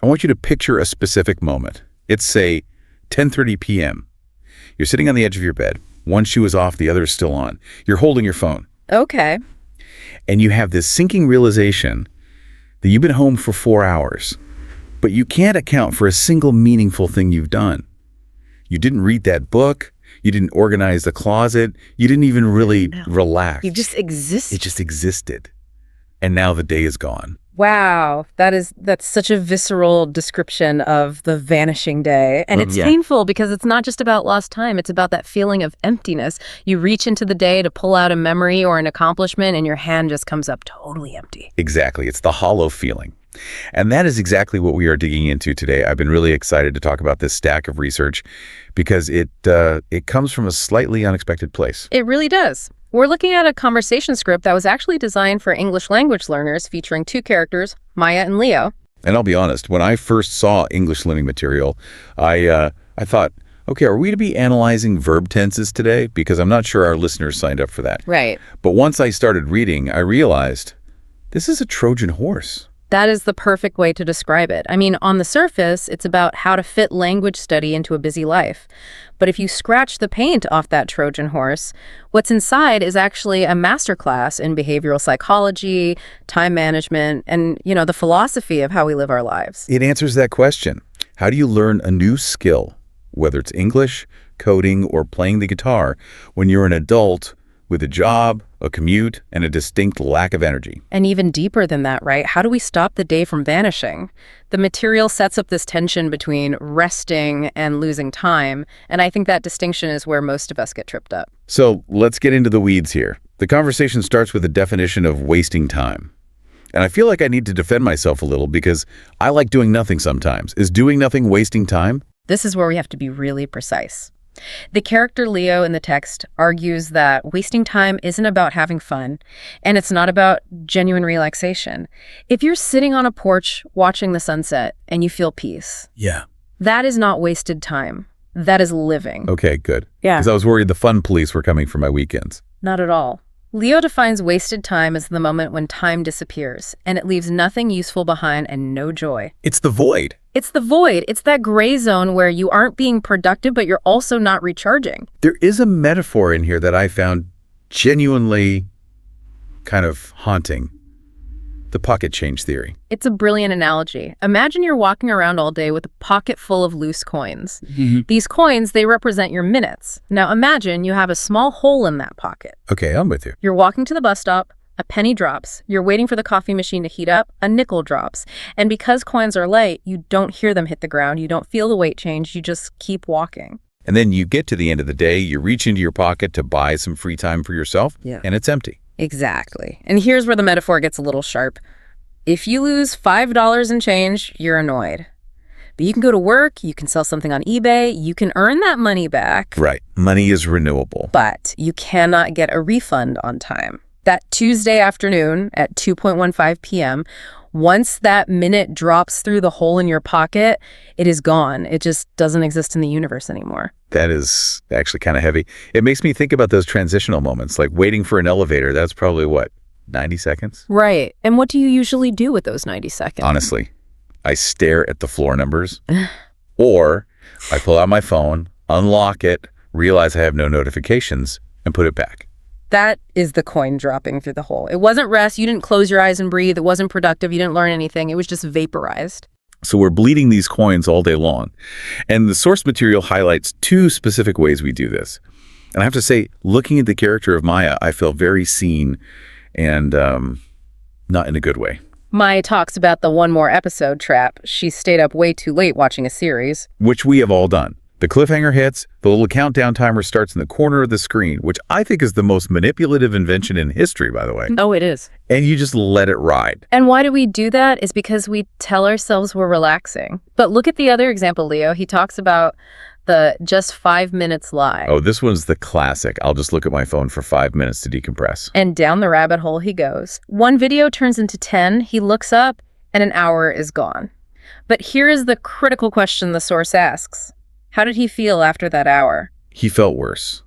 I want you to picture a specific moment. It's, say, 10:30 p.m. You're sitting on the edge of your bed. One shoe is off, the other is still on. You're holding your phone. Okay. And you have this sinking realization that you've been home for 4 hours, but you can't account for a single meaningful thing you've done. You didn't read that book. You didn't organize the closet. You didn't even really relax. You just exist. It just existed. And now the day is gone. Wow, that's such a visceral description of the vanishing day. And it's painful because it's not just about lost time. It's about that feeling of emptiness. You reach into the day to pull out a memory or an accomplishment, and your hand just comes up totally empty. Exactly. It's the hollow feeling. And that is exactly what we are digging into today. I've been really excited to talk about this stack of research because it comes from a slightly unexpected place. It really does. We're looking at a conversation script that was actually designed for English language learners featuring two characters, Maya and Leo. And I'll be honest, when I first saw English learning material, I thought, okay, are we to be analyzing verb tenses today? Because I'm not sure our listeners signed up for that. Right. But once I started reading, I realized this is a Trojan horse. That is the perfect way to describe it. I mean, on the surface, it's about how to fit language study into a busy life. But if you scratch the paint off that Trojan horse, what's inside is actually a masterclass in behavioral psychology, time management, and, the philosophy of how we live our lives. It answers that question. How do you learn a new skill, whether it's English, coding, or playing the guitar, when you're an adult with a job, a commute, and a distinct lack of energy? And even deeper than that, right? How do we stop the day from vanishing? The material sets up this tension between resting and losing time, and I think that distinction is where most of us get tripped up. So let's get into the weeds here. The conversation starts with a definition of wasting time. And I feel like I need to defend myself a little because I like doing nothing sometimes. Is doing nothing wasting time? This is where we have to be really precise. The character Leo in the text argues that wasting time isn't about having fun, and it's not about genuine relaxation. If you're sitting on a porch watching the sunset and you feel peace, that is not wasted time. That is living. Okay, good. Yeah. Because I was worried the fun police were coming for my weekends. Not at all. Leo defines wasted time as the moment when time disappears, and it leaves nothing useful behind and no joy. It's the void. It's the void. It's that gray zone where you aren't being productive, but you're also not recharging. There is a metaphor in here that I found genuinely kind of haunting. The pocket change theory. It's a brilliant analogy. Imagine you're walking around all day with a pocket full of loose coins. These coins, they represent your minutes. Now imagine you have a small hole in that pocket. Okay, I'm with you. You're walking to the bus stop, a penny drops. You're waiting for the coffee machine to heat up, a nickel drops. And because coins are light, you don't hear them hit the ground. You don't feel the weight change. You just keep walking. And then you get to the end of the day, you reach into your pocket to buy some free time for yourself, and it's empty. Exactly. And here's where the metaphor gets a little sharp. If you lose $5 in change, you're annoyed. But you can go to work, you can sell something on eBay, you can earn that money back. Right. Money is renewable. But you cannot get a refund on time. That Tuesday afternoon at 2:15 p.m., once that minute drops through the hole in your pocket, it is gone. It just doesn't exist in the universe anymore. That is actually kind of heavy. It makes me think about those transitional moments, like waiting for an elevator. That's probably, 90 seconds? Right. And what do you usually do with those 90 seconds? Honestly, I stare at the floor numbers, or I pull out my phone, unlock it, realize I have no notifications, and put it back. That is the coin dropping through the hole. It wasn't rest. You didn't close your eyes and breathe. It wasn't productive. You didn't learn anything. It was just vaporized. So we're bleeding these coins all day long. And the source material highlights two specific ways we do this. And I have to say, looking at the character of Maya, I feel very seen and not in a good way. Maya talks about the one more episode trap. She stayed up way too late watching a series. Which we have all done. The cliffhanger hits, the little countdown timer starts in the corner of the screen, which I think is the most manipulative invention in history, by the way. Oh, it is. And you just let it ride. And why do we do that? Is because we tell ourselves we're relaxing. But look at the other example, Leo. He talks about the just 5 minutes lie. Oh, this one's the classic. I'll just look at my phone for 5 minutes to decompress. And down the rabbit hole he goes. One video turns into 10. He looks up and an hour is gone. But here is the critical question the source asks. How did he feel after that hour? He felt worse.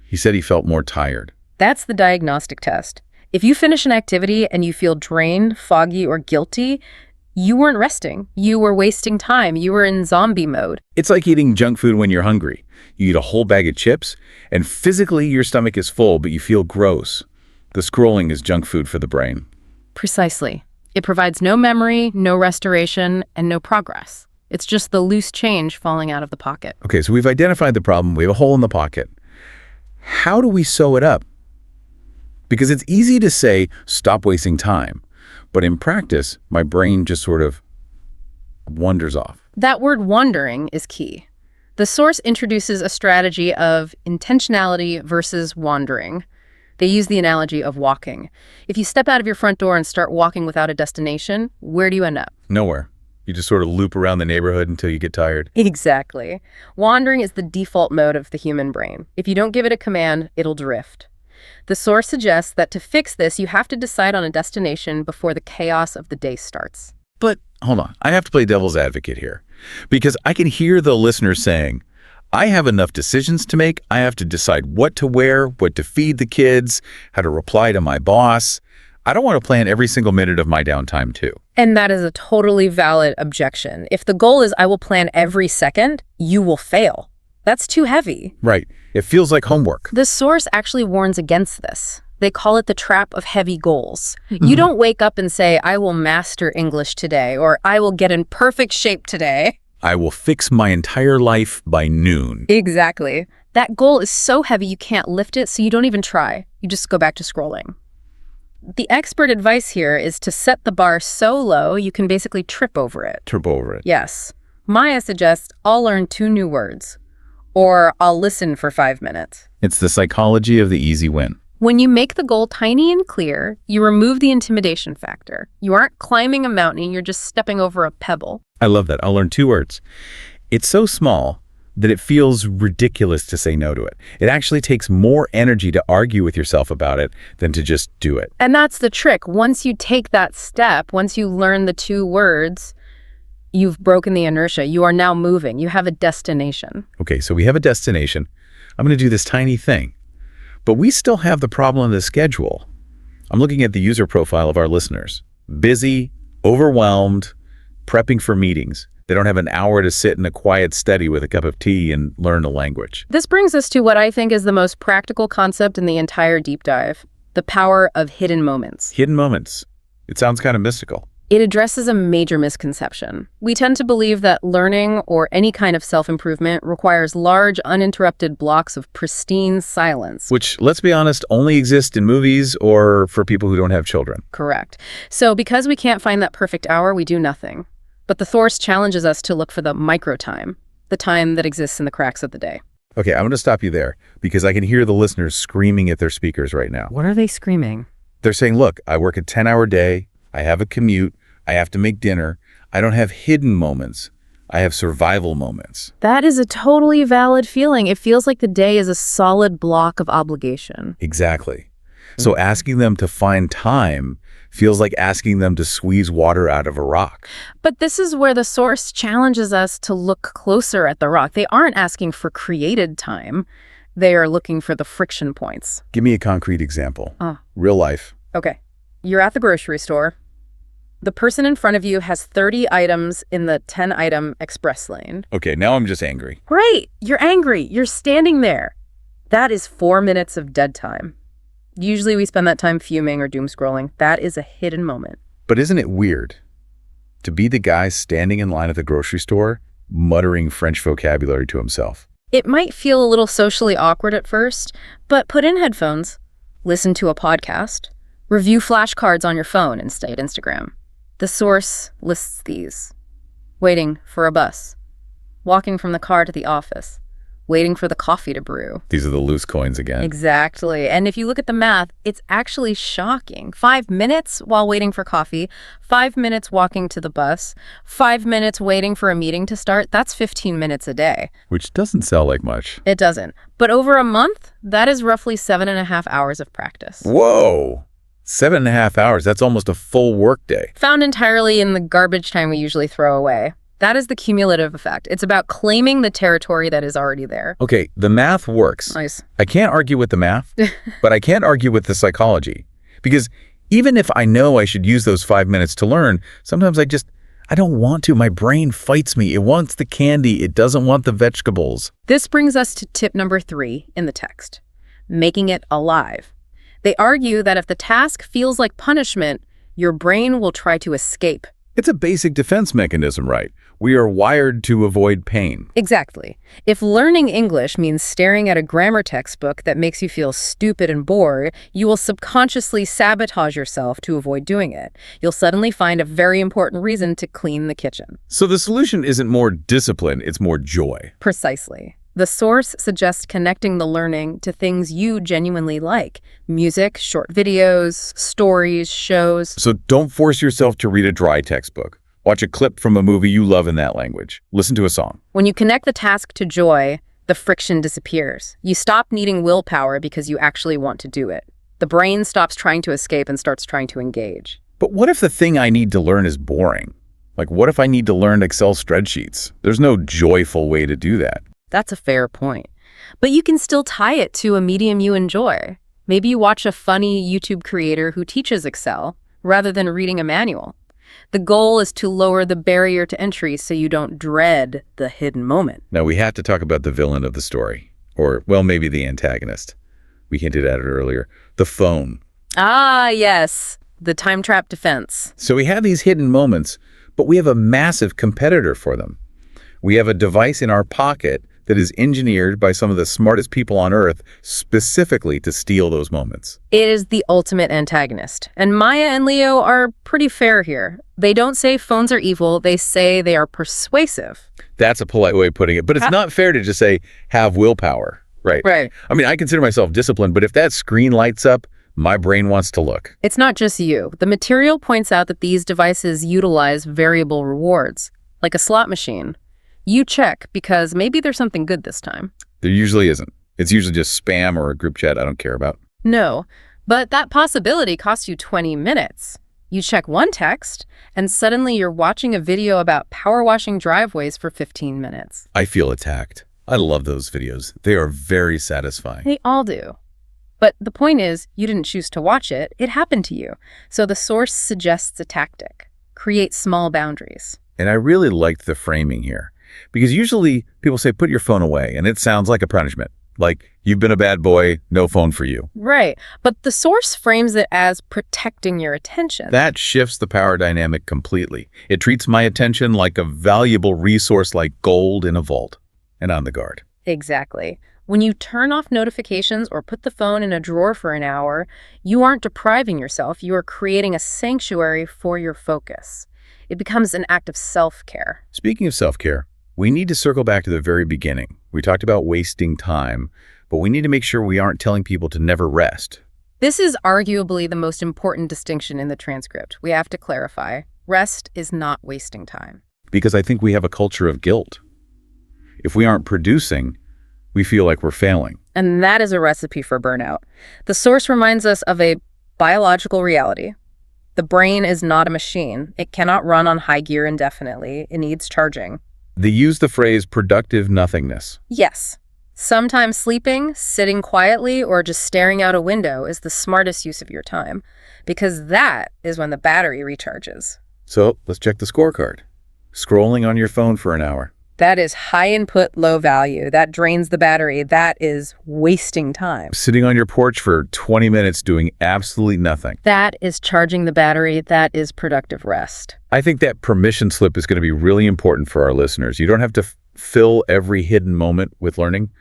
He said he felt more tired. That's the diagnostic test. If you finish an activity and you feel drained, foggy, or guilty, You weren't resting. You were wasting time. You were in zombie mode. It's like eating junk food when you're hungry. You eat a whole bag of chips, and physically your stomach is full, but you feel gross. The scrolling is junk food for the brain. Precisely. It provides no memory, no restoration, and no progress. It's just the loose change falling out of the pocket. Okay, so we've identified the problem. We have a hole in the pocket. How do we sew it up? Because it's easy to say, stop wasting time. But in practice, my brain just sort of wanders off. That word wandering is key. The source introduces a strategy of intentionality versus wandering. They use the analogy of walking. If you step out of your front door and start walking without a destination, where do you end up? Nowhere. You just sort of loop around the neighborhood until you get tired. Exactly. Wandering is the default mode of the human brain. If you don't give it a command, it'll drift. The source suggests that to fix this, you have to decide on a destination before the chaos of the day starts. But hold on, I have to play devil's advocate here. Because I can hear the listener saying, I have enough decisions to make. I have to decide what to wear, what to feed the kids, how to reply to my boss. I don't want to plan every single minute of my downtime too. And that is a totally valid objection. If the goal is I will plan every second, you will fail. That's too heavy. Right. It feels like homework. The source actually warns against this. They call it the trap of heavy goals. You don't wake up and say, I will master English today, or I will get in perfect shape today. I will fix my entire life by noon. Exactly. That goal is so heavy you can't lift it, so you don't even try. You just go back to scrolling. The expert advice here is to set the bar so low you can basically trip over it. Trip over it. Yes. Maya suggests, I'll learn 2 new words. Or I'll listen for 5 minutes. It's the psychology of the easy win. When you make the goal tiny and clear, you remove the intimidation factor. You aren't climbing a mountain, you're just stepping over a pebble. I love that. I'll learn 2 words. It's so small that it feels ridiculous to say no to it. It actually takes more energy to argue with yourself about it than to just do it. And that's the trick. Once you take that step, once you learn the 2 words, you've broken the inertia. You are now moving. You have a destination. Okay, so we have a destination. I'm going to do this tiny thing. But we still have the problem of the schedule. I'm looking at the user profile of our listeners. Busy, overwhelmed, prepping for meetings. They don't have an hour to sit in a quiet study with a cup of tea and learn a language. This brings us to what I think is the most practical concept in the entire deep dive, the power of hidden moments. Hidden moments. It sounds kind of mystical. It addresses a major misconception. We tend to believe that learning or any kind of self-improvement requires large, uninterrupted blocks of pristine silence. Which, let's be honest, only exist in movies or for people who don't have children. Correct. So because we can't find that perfect hour, we do nothing. But the source challenges us to look for the micro time, the time that exists in the cracks of the day. Okay, I'm going to stop you there because I can hear the listeners screaming at their speakers right now. What are they screaming? They're saying, look, I work a 10-hour day. I have a commute. I have to make dinner. I don't have hidden moments. I have survival moments. That is a totally valid feeling. It feels like the day is a solid block of obligation. Exactly. So asking them to find time feels like asking them to squeeze water out of a rock. But this is where the source challenges us to look closer at the rock. They aren't asking for created time. They are looking for the friction points. Give me a concrete example. Real life. Okay. You're at the grocery store. The person in front of you has 30 items in the 10-item express lane. Okay, now I'm just angry. Right. You're angry. You're standing there. That is 4 minutes of dead time. Usually we spend that time fuming or doom scrolling. That is a hidden moment. But isn't it weird to be the guy standing in line at the grocery store, muttering French vocabulary to himself? It might feel a little socially awkward at first, but put in headphones, listen to a podcast, review flashcards on your phone instead of Instagram. The source lists these: waiting for a bus, walking from the car to the office, waiting for the coffee to brew. These are the loose coins again. Exactly. And if you look at the math, it's actually shocking. 5 minutes while waiting for coffee, 5 minutes walking to the bus, 5 minutes waiting for a meeting to start. That's 15 minutes a day. Which doesn't sound like much. It doesn't. But over a month, that is roughly 7.5 hours of practice. Whoa! 7.5 hours. That's almost a full workday. Found entirely in the garbage time we usually throw away. That is the cumulative effect. It's about claiming the territory that is already there. Okay, the math works. Nice. I can't argue with the math, but I can't argue with the psychology. Because even if I know I should use those 5 minutes to learn, sometimes I don't want to. My brain fights me. It wants the candy. It doesn't want the vegetables. This brings us to tip number 3 in the text, making it alive. They argue that if the task feels like punishment, your brain will try to escape. It's a basic defense mechanism, right? We are wired to avoid pain. Exactly. If learning English means staring at a grammar textbook that makes you feel stupid and bored, you will subconsciously sabotage yourself to avoid doing it. You'll suddenly find a very important reason to clean the kitchen. So the solution isn't more discipline, it's more joy. Precisely. The source suggests connecting the learning to things you genuinely like. Music, short videos, stories, shows. So don't force yourself to read a dry textbook. Watch a clip from a movie you love in that language. Listen to a song. When you connect the task to joy, the friction disappears. You stop needing willpower because you actually want to do it. The brain stops trying to escape and starts trying to engage. But what if the thing I need to learn is boring? Like, what if I need to learn Excel spreadsheets? There's no joyful way to do that. That's a fair point. But you can still tie it to a medium you enjoy. Maybe you watch a funny YouTube creator who teaches Excel rather than reading a manual. The goal is to lower the barrier to entry so you don't dread the hidden moment. Now, we have to talk about the villain of the story. Or, well, maybe the antagonist. We hinted at it earlier. The phone. Ah, yes. The time trap defense. So we have these hidden moments, but we have a massive competitor for them. We have a device in our pocket that is engineered by some of the smartest people on Earth specifically to steal those moments. It is the ultimate antagonist. And Maya and Leo are pretty fair here. They don't say phones are evil, they say they are persuasive. That's a polite way of putting it, but it's not fair to just say, have willpower, right? Right. I mean, I consider myself disciplined, but if that screen lights up, my brain wants to look. It's not just you. The material points out that these devices utilize variable rewards, like a slot machine. You check because maybe there's something good this time. There usually isn't. It's usually just spam or a group chat I don't care about. No, but that possibility costs you 20 minutes. You check one text, and suddenly you're watching a video about power washing driveways for 15 minutes. I feel attacked. I love those videos. They are very satisfying. They all do. But the point is, you didn't choose to watch it. It happened to you. So the source suggests a tactic. Create small boundaries. And I really liked the framing here. Because usually people say, put your phone away, and it sounds like a punishment. Like, you've been a bad boy, no phone for you. Right. But the source frames it as protecting your attention. That shifts the power dynamic completely. It treats my attention like a valuable resource like gold in a vault. And on the guard. Exactly. When you turn off notifications or put the phone in a drawer for an hour, you aren't depriving yourself. You are creating a sanctuary for your focus. It becomes an act of self-care. Speaking of self-care, we need to circle back to the very beginning. We talked about wasting time, but we need to make sure we aren't telling people to never rest. This is arguably the most important distinction in the transcript. We have to clarify. Rest is not wasting time. Because I think we have a culture of guilt. If we aren't producing, we feel like we're failing. And that is a recipe for burnout. The source reminds us of a biological reality. The brain is not a machine. It cannot run on high gear indefinitely. It needs charging. They use the phrase productive nothingness. Yes. Sometimes sleeping, sitting quietly, or just staring out a window is the smartest use of your time, because that is when the battery recharges. So let's check the scorecard. Scrolling on your phone for an hour. That is high input, low value. That drains the battery. That is wasting time. Sitting on your porch for 20 minutes doing absolutely nothing. That is charging the battery. That is productive rest. I think that permission slip is going to be really important for our listeners. You don't have to fill every hidden moment with learning.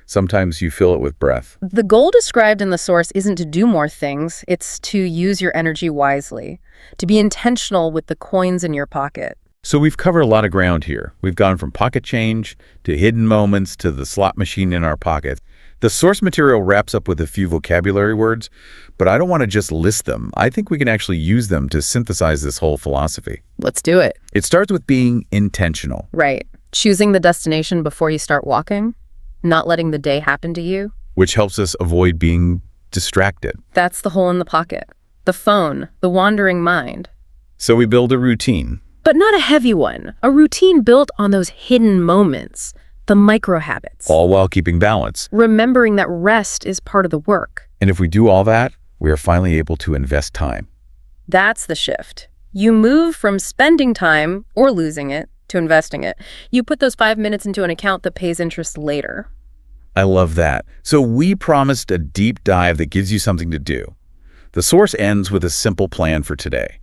Sometimes you fill it with breath. The goal described in the source isn't to do more things. It's to use your energy wisely, to be intentional with the coins in your pocket. So we've covered a lot of ground here. We've gone from pocket change to hidden moments to the slot machine in our pocket. The source material wraps up with a few vocabulary words, but I don't want to just list them. I think we can actually use them to synthesize this whole philosophy. Let's do it. It starts with being intentional. Right. Choosing the destination before you start walking, not letting the day happen to you. Which helps us avoid being distracted. That's the hole in the pocket. The phone, the wandering mind. So we build a routine. But not a heavy one. A routine built on those hidden moments, the micro habits. All while keeping balance. Remembering that rest is part of the work. And if we do all that, we are finally able to invest time. That's the shift. You move from spending time or losing it to investing it. You put those 5 minutes into an account that pays interest later. I love that. So we promised a deep dive that gives you something to do. The source ends with a simple plan for today,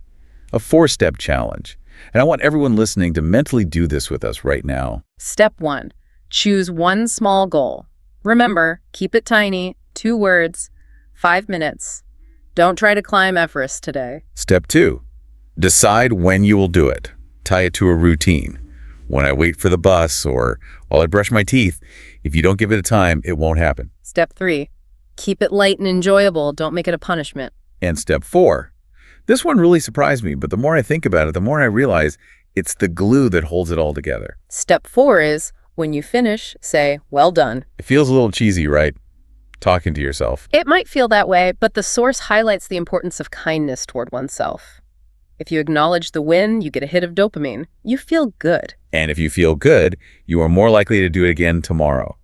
a 4-step challenge. And I want everyone listening to mentally do this with us right now. Step 1, choose one small goal. Remember, keep it tiny, 2 words, 5 minutes. Don't try to climb Everest today. Step 2, decide when you will do it. Tie it to a routine. When I wait for the bus or while I brush my teeth, if you don't give it a time, it won't happen. Step 3, keep it light and enjoyable. Don't make it a punishment. And step 4, this one really surprised me, but the more I think about it, the more I realize it's the glue that holds it all together. Step 4 is, when you finish, say, well done. It feels a little cheesy, right? Talking to yourself. It might feel that way, but the source highlights the importance of kindness toward oneself. If you acknowledge the win, you get a hit of dopamine. You feel good. And if you feel good, you are more likely to do it again tomorrow.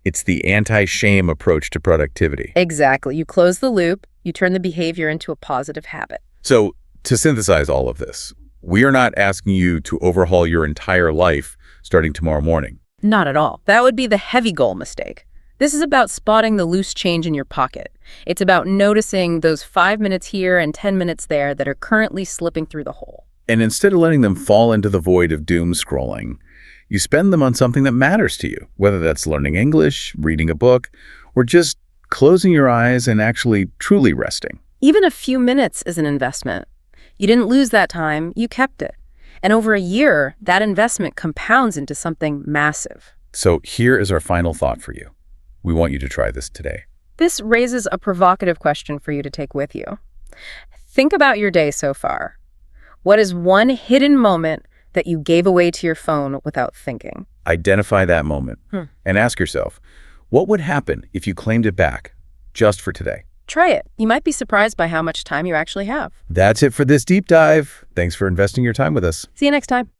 It's the anti-shame approach to productivity. Exactly. You close the loop, you turn the behavior into a positive habit. So, to synthesize all of this, we are not asking you to overhaul your entire life starting tomorrow morning. Not at all. That would be the heavy goal mistake. This is about spotting the loose change in your pocket. It's about noticing those 5 minutes here and 10 minutes there that are currently slipping through the hole. And instead of letting them fall into the void of doom scrolling, you spend them on something that matters to you, whether that's learning English, reading a book, or just closing your eyes and actually truly resting. Even a few minutes is an investment. You didn't lose that time, you kept it. And over a year, that investment compounds into something massive. So here is our final thought for you. We want you to try this today. This raises a provocative question for you to take with you. Think about your day so far. What is one hidden moment that you gave away to your phone without thinking? Identify that moment and ask yourself, what would happen if you claimed it back just for today? Try it. You might be surprised by how much time you actually have. That's it for this deep dive. Thanks for investing your time with us. See you next time.